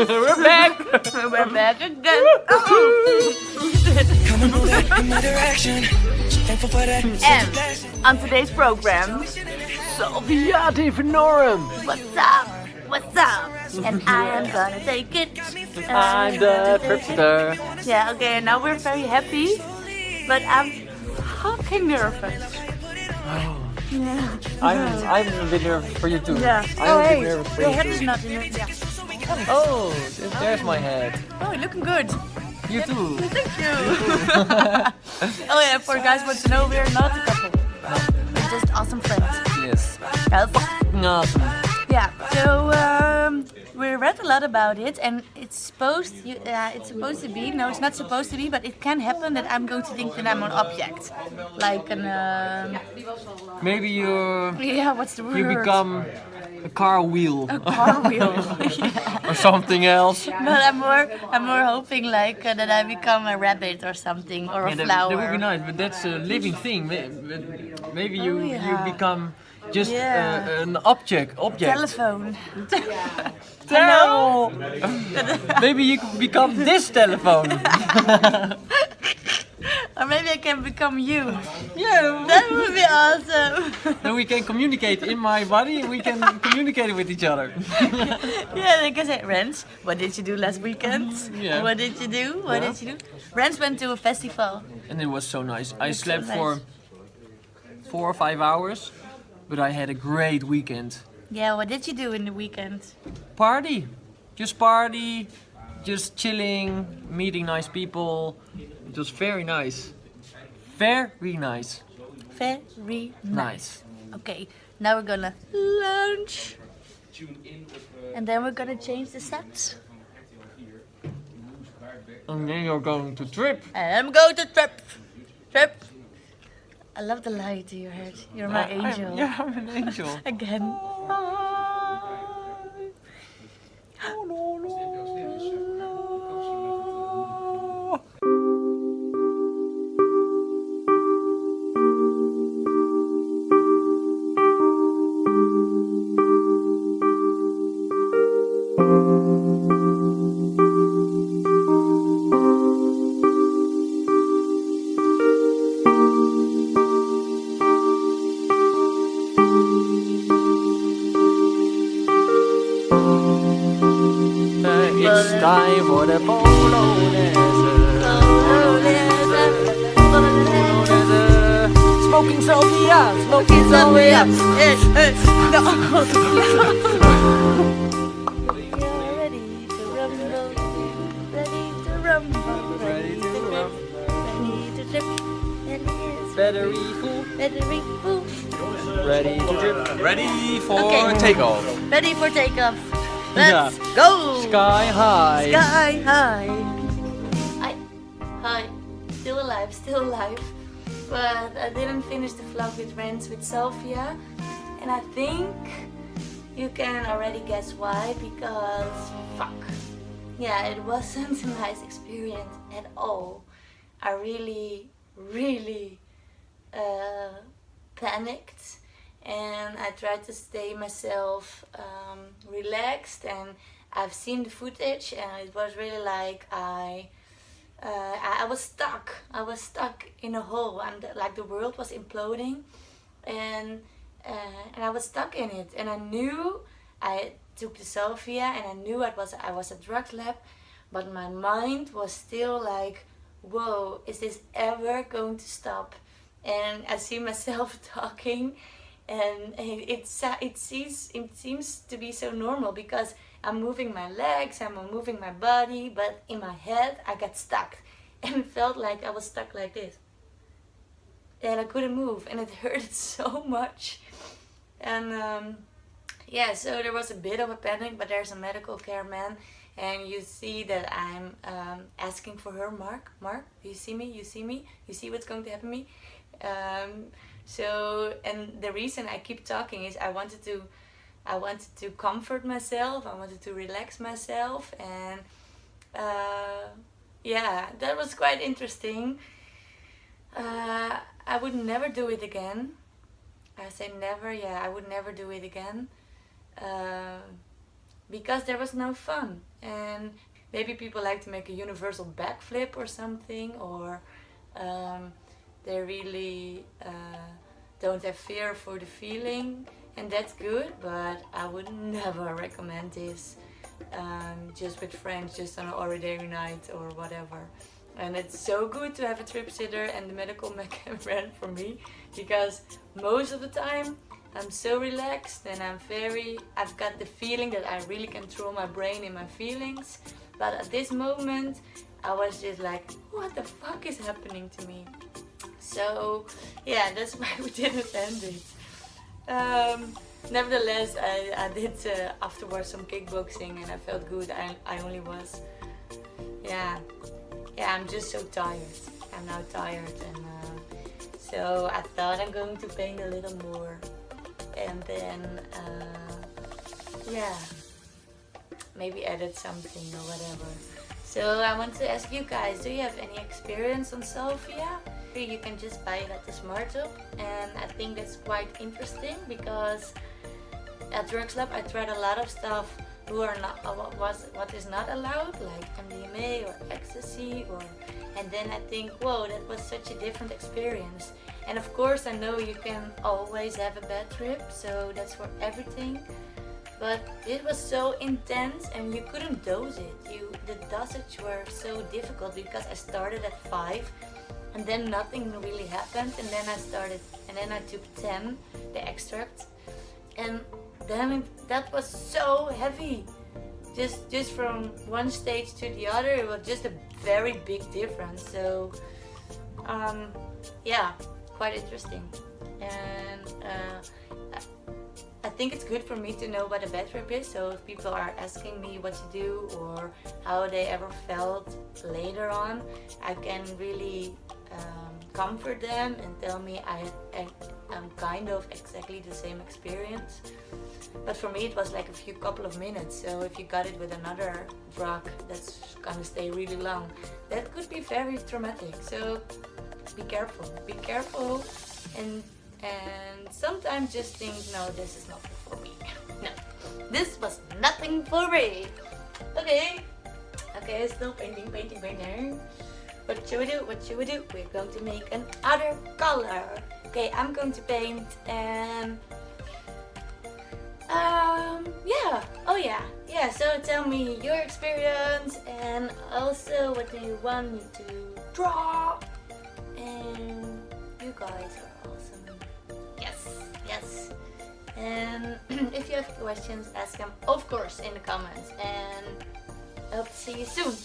We're back! We're back again. And on today's program, Salvia divinorum! what's up? What's up? And I am gonna take it. I'm the tripster. Yeah, okay, and now we're very happy, but I'm fucking nervous. Oh, Yeah. I'm a bit nervous for you too. Yeah. I'm Oh, a hey, bit nervous for your you head too. is not in it. Yeah. Oh, there's my head. Oh, you're looking good. You too. Thank you. Oh yeah, for guys want to know, we're not a couple. We're just awesome friends. Yes. Awesome. Yeah. So we read a lot about it, and it's supposed to be. No, it's not supposed to be, but it can happen that I'm going to think that I'm an object, like an. Maybe Yeah, what's the word? you become a car wheel a car wheel. Yeah. or something else. But I'm more hoping like that I become a rabbit or something, or a Yeah, flower. that would be nice, but that's a living thing. Maybe you yeah. become just Yeah. an object. Telephone. Terrible. Maybe you could become this telephone. Or maybe I can become you. Yeah, That would be awesome. then we can communicate in my body. We can communicate with each other. Yeah, they can say, Rens, what did you do last weekend? Yeah. What did you do? What did you do? Rens went to a festival. And it was so nice. I It's so slept nice. for 4 or 5 hours, but I had a great weekend. Yeah, what did you do in the weekend? Party, just chilling, meeting nice people. It was very nice. Very nice. Very nice. Nice. Okay, now we're gonna lunch. And then we're gonna change the sets. And then you're going to trip. And I'm going to trip. Trip. I love the light in your head. You're my angel. I'm an angel. Again. It's time for the Polonaise. Smoking Salvia, smoking Salvia. Hey, hey, no. Ready to rumble, ready to rumble, ready to trip, ready to trip. And it's Battery full, battery full. ready to trip, ready for Okay. takeoff. Ready for takeoff. Let's Yeah. go. Sky high. Sky high. Hi. Still alive, still alive. But I didn't finish the vlog with Rens with Salvia. And I think you can already guess why. Because fuck. Yeah, it wasn't a nice experience at all. I really panicked. And I tried to stay myself relaxed, and I've seen the footage, and it was really like I was stuck. I was stuck in a hole, and like the world was imploding, and I was stuck in it. And I knew I took the Salvia, and I knew I was a drug lab, but my mind was still like, whoa, is this ever going to stop? And I see myself talking. And it seems to be so normal because I'm moving my legs, I'm moving my body, but in my head I got stuck. And it felt like I was stuck like this. And I couldn't move, and it hurted so much. And yeah, so there was a bit of a panic, but there's a medical care man. And you see that I'm asking for her, Mark, you see me? You see what's going to happen to me? So, and the reason I keep talking is I wanted to comfort myself, I wanted to relax myself, and yeah, that was quite interesting. I would never do it again. I say never, yeah, I would never do it again. because there was no fun. And maybe people like to make a universal backflip or something, or they really don't have fear for the feeling, and that's good, but I would never recommend this just with friends, just on an ordinary night or whatever. And it's so good to have a trip sitter and the medical friend for me, because most of the time I'm so relaxed and I've got the feeling that I really control my brain and my feelings. But at this moment I was just like, what the fuck is happening to me? So yeah, that's why we didn't end it. Nevertheless, I did afterwards some kickboxing and I felt good. I only was, yeah, I'm just so tired. I'm now tired, and so I thought I'm going to paint a little more, and then yeah, maybe edit something or whatever. So I want to ask you guys, do you have any experience on Salvia? You can just buy it at the Smart Shop, and I think that's quite interesting, because at Drugs Lab I tried a lot of stuff who are not what is not allowed, like MDMA or ecstasy, and then I think, whoa, that was such a different experience. And of course I know you can always have a bad trip, so that's for everything, but it was so intense and you couldn't dose it. The dosage were so difficult, because I started at 5 and then nothing really happened, and then I took 10, the extract, and then that was so heavy. Just from one stage to the other, it was just a very big difference. So yeah, quite interesting. And I think it's good for me to know what a bad trip is, so if people are asking me what to do or how they ever felt later on, I can really comfort them and tell me I'm kind of exactly the same experience. But for me it was like a couple of minutes, so if you got it with another drug that's gonna stay really long, that could be very traumatic. So be careful, and sometimes just think, no, this is not for me. No, this was nothing for me. Okay, still painting. What should we do? We're going to make another color. Okay, I'm going to paint, and yeah, so tell me your experience, and also what do you want me to draw. And you guys are awesome. Yes. And if you have questions, ask them of course in the comments, and I hope to see you soon.